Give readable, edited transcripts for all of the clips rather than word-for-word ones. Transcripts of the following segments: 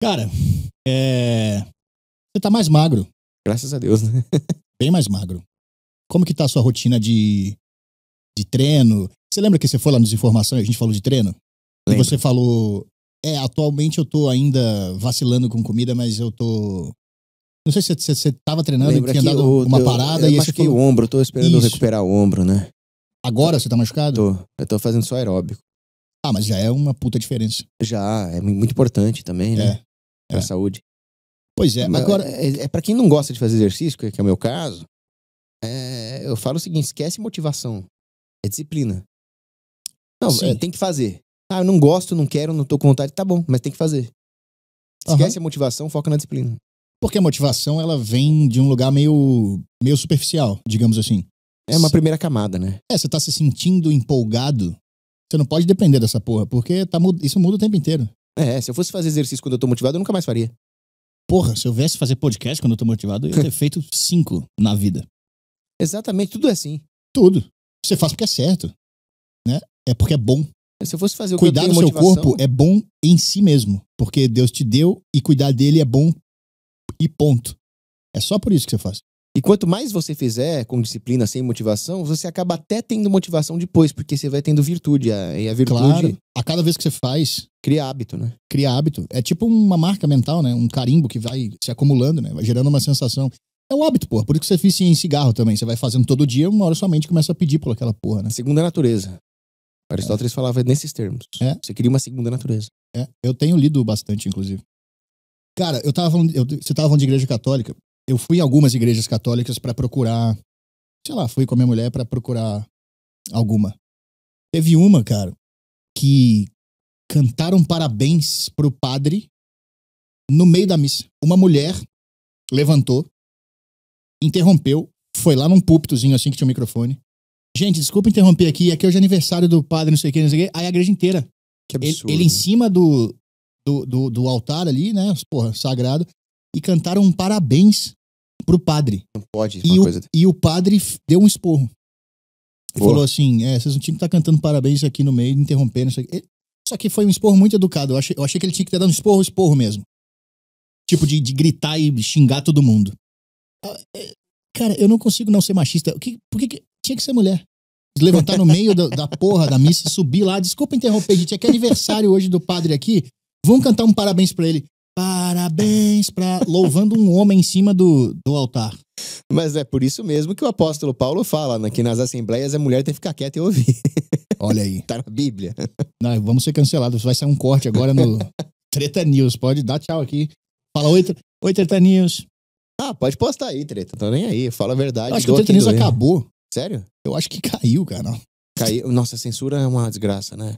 Cara, você tá mais magro. Graças a Deus, né? Bem mais magro. Como que tá a sua rotina de treino? Você lembra que você foi lá nos informações, a gente falou de treino? E Lembro. você falou, atualmente eu tô ainda vacilando com comida, mas eu tô... Não sei se você tava treinando e tinha dado uma parada eu e aí você machuquei falou... o ombro, tô esperando Isso. recuperar o ombro, né? Agora você tá machucado? Eu tô fazendo só aeróbico. Ah, mas já é uma puta diferença. Já, é muito importante também, né? Pra É. saúde. Pois é, Mas agora... pra quem não gosta de fazer exercício, que é o meu caso, eu falo o seguinte, esquece motivação. É disciplina. Não, Sim. tem que fazer. Ah, eu não gosto, não quero, não tô com vontade. Tá bom, mas tem que fazer. Esquece a motivação, foca na disciplina. Porque a motivação, ela vem de um lugar meio superficial, digamos assim. É uma primeira camada, né? Você tá se sentindo empolgado, você não pode depender dessa porra, porque isso muda o tempo inteiro. Se eu fosse fazer exercício quando eu tô motivado, eu nunca mais faria. Porra, se eu viesse fazer podcast quando eu tô motivado, eu ia ter feito 5 na vida. Exatamente, tudo é assim. Tudo. Você faz porque é certo, né? É porque é bom. Se eu fosse fazer o Cuidar que eu do tenho seu motivação... corpo é bom em si mesmo, porque Deus te deu e cuidar dele é bom e ponto. É só por isso que você faz. E quanto mais você fizer com disciplina, sem motivação, você acaba até tendo motivação depois, porque você vai tendo virtude. E a virtude... Claro, a cada vez que você faz... Cria hábito, né? Cria hábito. É tipo uma marca mental, né? Um carimbo que vai se acumulando, né? Vai gerando uma sensação. É o hábito, porra. Por isso que você vicia em cigarro também. Você vai fazendo todo dia, uma hora sua mente começa a pedir por aquela porra, né? Segunda natureza. Aristóteles falava nesses termos. Você cria uma segunda natureza. Eu tenho lido bastante, inclusive. Cara, você tava falando de igreja católica. Eu fui em algumas igrejas católicas pra procurar... Sei lá, fui com a minha mulher pra procurar alguma. Teve uma, cara, que cantaram parabéns pro padre no meio da missa. Uma mulher levantou, interrompeu, foi lá num púlpitozinho assim que tinha um microfone. Gente, desculpa interromper aqui, aqui é hoje é aniversário do padre, não sei o que, não sei o que. Aí a igreja inteira. Que absurdo. Ele em cima do altar ali, né, porra, sagrado, e cantaram um parabéns pro padre. Não pode E, uma coisa... e o padre deu um esporro. Ele Boa. falou assim, vocês não tinham que estar cantando parabéns aqui no meio, interrompendo, não sei o que. Só que foi um esporro muito educado. Eu achei que ele tinha que ter dado um esporro mesmo. Tipo, de gritar e xingar todo mundo. Cara, eu não consigo não ser machista. Por que tinha que ser mulher? Levantar no meio da porra da missa, subir lá. Desculpa interromper, gente. É que é aniversário hoje do padre aqui. Vamos cantar um parabéns pra ele. Parabéns pra... Louvando um homem em cima do altar. Mas é por isso mesmo que o apóstolo Paulo fala, né, que nas assembleias a mulher tem que ficar quieta e ouvir. Olha aí. Tá na Bíblia. Não, vamos ser cancelados. Vai sair um corte agora no Treta News. Pode dar tchau aqui. Fala, oi Treta News. Ah, pode postar aí, Treta. Tô nem aí. Fala a verdade. Eu acho que o Treta News acabou. Sério? Eu acho que caiu, cara. Caiu. Nossa, a censura é uma desgraça, né?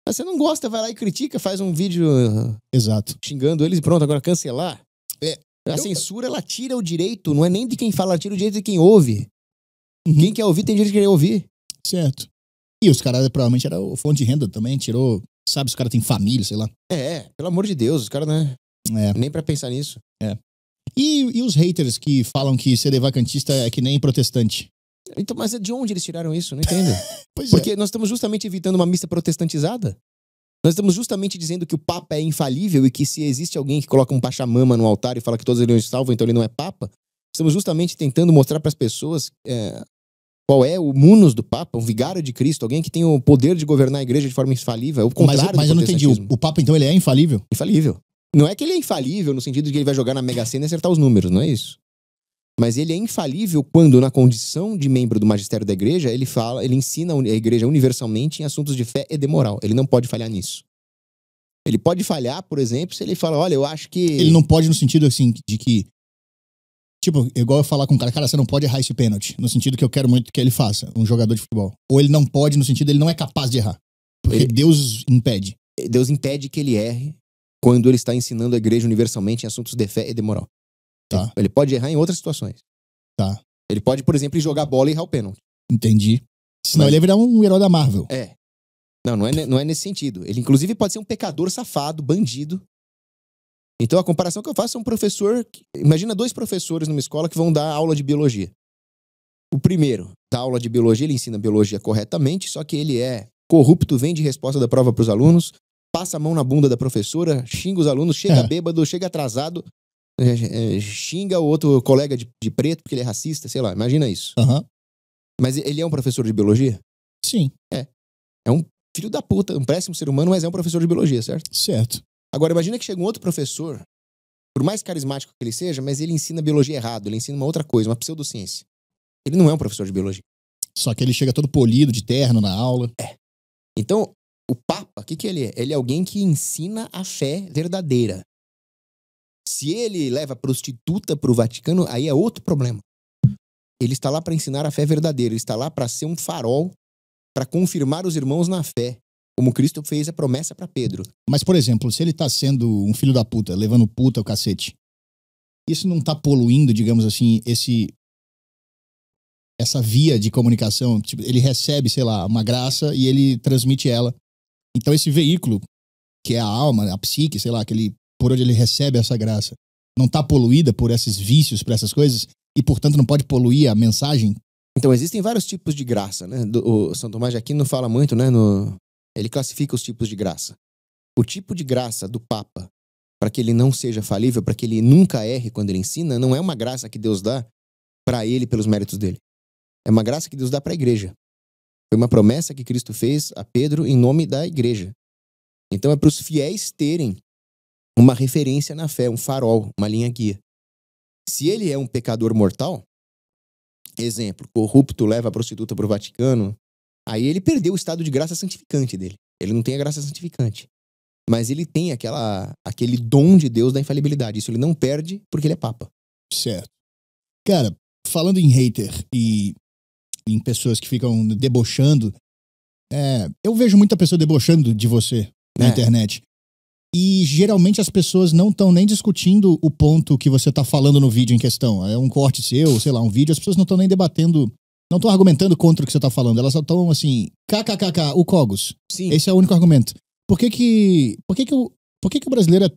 Mas você não gosta, vai lá e critica, faz um vídeo Exato. xingando eles e pronto, agora cancelar. A censura, ela tira o direito, não é nem de quem fala, ela tira o direito de quem ouve. Uhum. Quem quer ouvir tem direito de querer ouvir. Certo. E os caras provavelmente era o fonte de renda também, tirou... Sabe, os caras têm família, sei lá. Pelo amor de Deus, os caras, né? Nem pra pensar nisso. E os haters que falam que ser vacantista é que nem protestante? Então, mas de onde eles tiraram isso? Não entendo. Pois Porque nós estamos justamente evitando uma missa protestantizada. Nós estamos justamente dizendo que o Papa é infalível e que se existe alguém que coloca um pachamama no altar e fala que todos eles salvam, então ele não é Papa. Estamos justamente tentando mostrar para as pessoas qual é o munus do Papa, um vigário de Cristo, alguém que tem o poder de governar a igreja de forma infalível. É o contrário mas eu não entendi. O Papa, então, ele é infalível? Infalível. Não é que ele é infalível no sentido de que ele vai jogar na Mega Sena e acertar os números, não é isso. Mas ele é infalível quando, na condição de membro do magistério da igreja, ele ensina a igreja universalmente em assuntos de fé e de moral. Ele não pode falhar nisso. Ele pode falhar, por exemplo, se ele fala, olha, eu acho que... Ele não pode no sentido, assim, de que... Tipo, igual eu falar com um cara, você não pode errar esse pênalti. No sentido que eu quero muito que ele faça, um jogador de futebol. Ou ele não pode no sentido, ele não é capaz de errar. Porque Deus impede. Deus impede que ele erre quando ele está ensinando a igreja universalmente em assuntos de fé e de moral. Tá. Ele pode errar em outras situações. Tá. Ele pode, por exemplo, jogar bola e errar o pênalti. Entendi. Senão ele ia virar um herói da Marvel. Não é nesse sentido. Ele, inclusive, pode ser um pecador safado, bandido. Então, a comparação que eu faço é um professor... Imagina 2 professores numa escola que vão dar aula de biologia. O primeiro dá aula de biologia, ele ensina biologia corretamente, só que ele é corrupto, vende resposta da prova para os alunos, passa a mão na bunda da professora, xinga os alunos, chega bêbado, chega atrasado, xinga o outro colega de preto porque ele é racista, sei lá, imagina isso. Aham. Mas ele é um professor de biologia? Sim. É um filho da puta, um péssimo ser humano, mas é um professor de biologia, certo? Certo. Agora, imagina que chega um outro professor, por mais carismático que ele seja, mas ele ensina biologia errado, ele ensina uma outra coisa, uma pseudociência. Ele não é um professor de biologia. Só que ele chega todo polido, de terno na aula. Então, o Papa, o que ele é? Ele é alguém que ensina a fé verdadeira. Se ele leva prostituta pro Vaticano, aí é outro problema. Ele está lá para ensinar a fé verdadeira, ele está lá para ser um farol, para confirmar os irmãos na fé, como Cristo fez a promessa para Pedro. Mas, por exemplo, se ele tá sendo um filho da puta, levando puta ao cacete, isso não tá poluindo, digamos assim, essa via de comunicação? Tipo, ele recebe, sei lá, uma graça e ele transmite ela. Então esse veículo, que é a alma, a psique, sei lá, por onde ele recebe essa graça, não tá poluída por esses vícios, por essas coisas, e portanto não pode poluir a mensagem? Então existem vários tipos de graça, né? O São Tomás de Aquino fala muito, né? Ele classifica os tipos de graça. O tipo de graça do Papa, para que ele não seja falível, para que ele nunca erre quando ele ensina, não é uma graça que Deus dá para ele pelos méritos dele. É uma graça que Deus dá para a igreja. Foi uma promessa que Cristo fez a Pedro em nome da igreja. Então é para os fiéis terem uma referência na fé, um farol, uma linha guia. Se ele é um pecador mortal, exemplo, corrupto, leva a prostituta para o Vaticano, aí ele perdeu o estado de graça santificante dele. Ele não tem a graça santificante. Mas ele tem aquele dom de Deus da infalibilidade. Isso ele não perde porque ele é Papa. Certo. Cara, falando em hater e em pessoas que ficam debochando, eu vejo muita pessoa debochando de você na internet. E geralmente as pessoas não estão nem discutindo o ponto que você tá falando no vídeo em questão. É um corte seu, sei lá, um vídeo, as pessoas não estão nem debatendo, não estão argumentando contra o que você tá falando. Elas só estão assim, kkkk, o Cogos. Sim. Esse é o único argumento. Por que o brasileiro,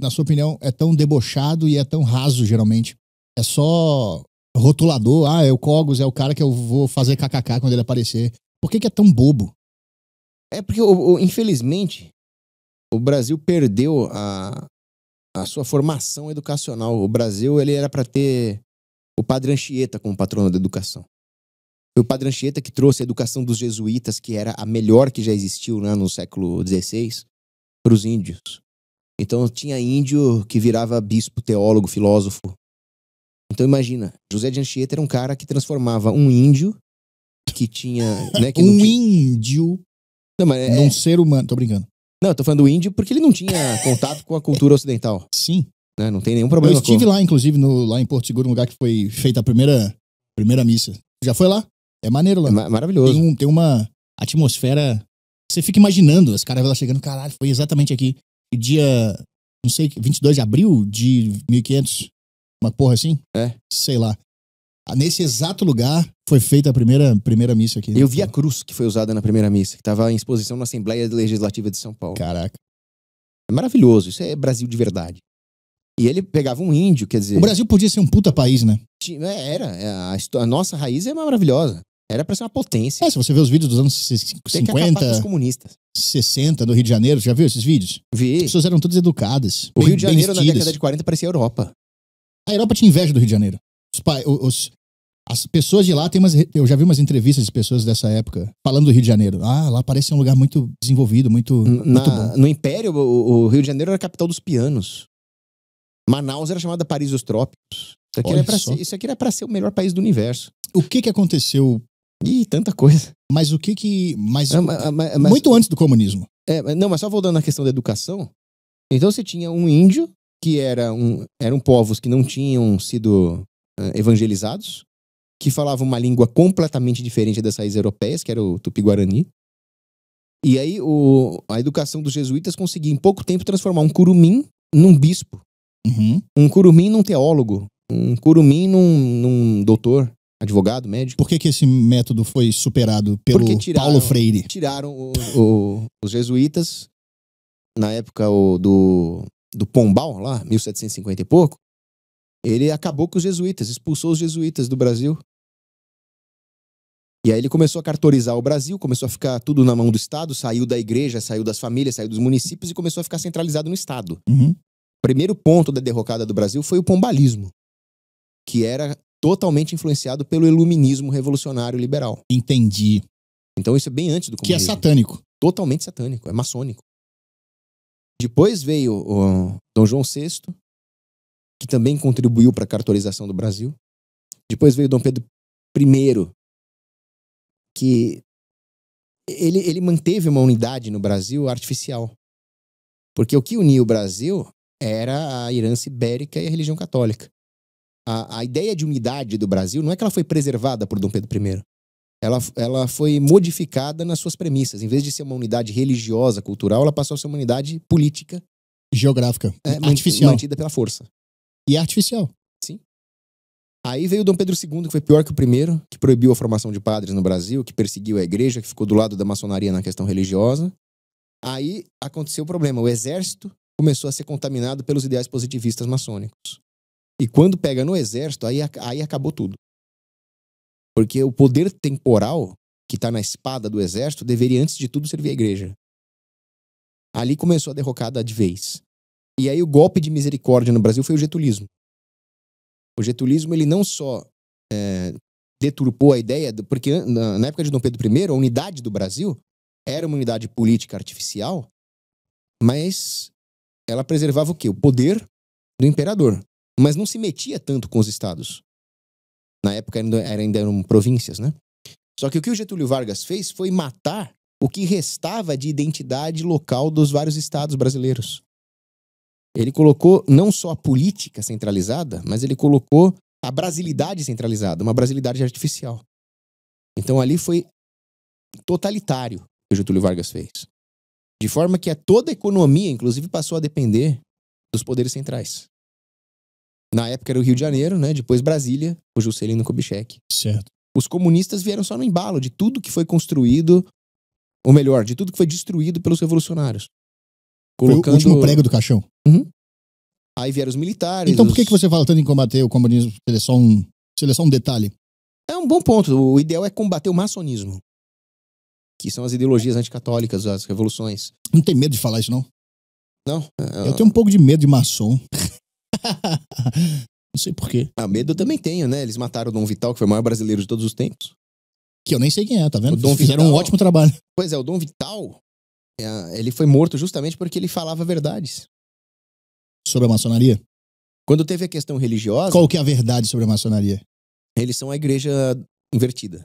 na sua opinião, é tão debochado e é tão raso, geralmente? É só rotulador, é o Cogos, é o cara que eu vou fazer kkk quando ele aparecer. Por que é tão bobo? É porque, infelizmente, o Brasil perdeu a sua formação educacional. O Brasil, ele era para ter o Padre Anchieta como patrono da educação. Foi o Padre Anchieta que trouxe a educação dos jesuítas, que era a melhor que já existiu, né, no século XVI, para os índios. Então tinha índio que virava bispo, teólogo, filósofo. Então imagina, José de Anchieta era um cara que transformava um índio que tinha... Né, que índio não, mas num ser humano. Tô brincando. Não, eu tô falando do índio porque ele não tinha contato com a cultura ocidental. Sim. Né? Não tem nenhum problema. Eu estive lá, inclusive, lá em Porto Seguro, um lugar que foi feita a primeira missa. Já foi lá? É maneiro lá. Maravilhoso. Tem uma atmosfera... Você fica imaginando as caras lá chegando, caralho, foi exatamente aqui. Dia, não sei, 22 de abril de 1500, uma porra assim? Sei lá. Nesse exato lugar foi feita a primeira missa aqui. Eu vi a cruz que foi usada na primeira missa, que estava em exposição na Assembleia Legislativa de São Paulo. Caraca. É maravilhoso, isso é Brasil de verdade. E ele pegava um índio, quer dizer... O Brasil podia ser um puta país, né? A nossa raiz é maravilhosa. Era pra ser uma potência. Se você vê os vídeos dos anos 50, tem que acabar com os comunistas. 60 do Rio de Janeiro, já viu esses vídeos? Vi. As pessoas eram todas educadas. O Rio de Janeiro, na década de 40, parecia a Europa. A Europa tinha inveja do Rio de Janeiro. As pessoas de lá, eu já vi umas entrevistas de pessoas dessa época falando do Rio de Janeiro. Lá parece um lugar muito desenvolvido, muito bom. No Império, o Rio de Janeiro era a capital dos pianos. Manaus era chamada Paris dos Trópicos. Isso aqui era pra ser o melhor país do universo. O que aconteceu? Tanta coisa. Mas o que... muito antes do comunismo. Não, mas só voltando na questão da educação. Então você tinha um índio, que eram povos que não tinham sido evangelizados, que falavam uma língua completamente diferente das raízes europeias, que era o Tupi-Guarani. E aí a educação dos jesuítas conseguia em pouco tempo transformar um curumim num bispo. Uhum. Um curumim num teólogo. Um curumim num doutor, advogado, médico. Por que esse método foi superado pelo Paulo Freire? Tiraram os jesuítas, na época do Pombal, lá, 1750 e pouco, ele acabou com os jesuítas, expulsou os jesuítas do Brasil. E aí ele começou a cartorizar o Brasil, começou a ficar tudo na mão do Estado, saiu da igreja, saiu das famílias, saiu dos municípios e começou a ficar centralizado no Estado. Uhum. Primeiro ponto da derrocada do Brasil foi o pombalismo, que era totalmente influenciado pelo iluminismo revolucionário liberal. Entendi. Então isso é bem antes do Que é comunismo. satânico. Totalmente satânico, é maçônico. Depois veio o Dom João VI, que também contribuiu para a cartorização do Brasil. Depois veio Dom Pedro I, que ele manteve uma unidade no Brasil artificial. Porque o que unia o Brasil era a herança ibérica e a religião católica. A ideia de unidade do Brasil não é que ela foi preservada por Dom Pedro I. Ela foi modificada nas suas premissas. Em vez de ser uma unidade religiosa, cultural, ela passou a ser uma unidade política. Geográfica. Artificial. Mantida pela força. E artificial. Sim. Aí veio Dom Pedro II, que foi pior que o primeiro, que proibiu a formação de padres no Brasil, que perseguiu a igreja, que ficou do lado da maçonaria na questão religiosa. Aí aconteceu o problema. O exército começou a ser contaminado pelos ideais positivistas maçônicos. E quando pega no exército, aí acabou tudo. Porque o poder temporal que está na espada do exército deveria, antes de tudo, servir à igreja. Ali começou a derrocada de vez. E aí o golpe de misericórdia no Brasil foi o getulismo. O getulismo, ele não só deturpou a ideia, porque na época de Dom Pedro I, a unidade do Brasil era uma unidade política artificial, mas ela preservava o quê? O poder do imperador. Mas não se metia tanto com os estados. Na época ainda eram províncias, né? Só que o que o Getúlio Vargas fez foi matar o que restava de identidade local dos vários estados brasileiros. Ele colocou não só a política centralizada, mas ele colocou a brasilidade centralizada, uma brasilidade artificial. Então ali foi totalitário que o Getúlio Vargas fez. De forma que toda a economia, inclusive, passou a depender dos poderes centrais. Na época era o Rio de Janeiro, né? Depois Brasília, o Juscelino Kubitschek. Certo. Os comunistas vieram só no embalo de tudo que foi construído, ou melhor, de tudo que foi destruído pelos revolucionários. Colocando... Foi o último prego do caixão. Uhum. Aí vieram os militares. Então por que você fala tanto em combater o comunismo? Se ele é só um detalhe. É um bom ponto. O ideal é combater o maçonismo. Que são as ideologias anticatólicas, as revoluções. Não tem medo de falar isso, não? Não. Eu tenho um pouco de medo de maçom. Não sei por quê. Medo eu também tenho, né? Eles mataram o Dom Vital, que foi o maior brasileiro de todos os tempos. Que eu nem sei quem é, tá vendo? O Dom fizeram Vital, um ótimo trabalho. Pois é, o Dom Vital, ele foi morto justamente porque ele falava verdades. Sobre a maçonaria? Quando teve a questão religiosa... Qual que é a verdade sobre a maçonaria? Eles são a igreja invertida.